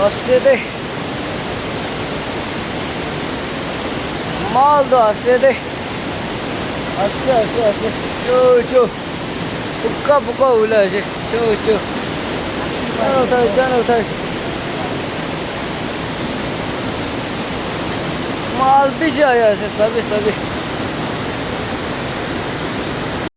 আসছে দে মাল তো আসছে দে আসছে আসছে আসছে চো চো পুক্কা পুক্কা উলে আছে চো চো জানো থাক माल पीछे आया है सभी सभी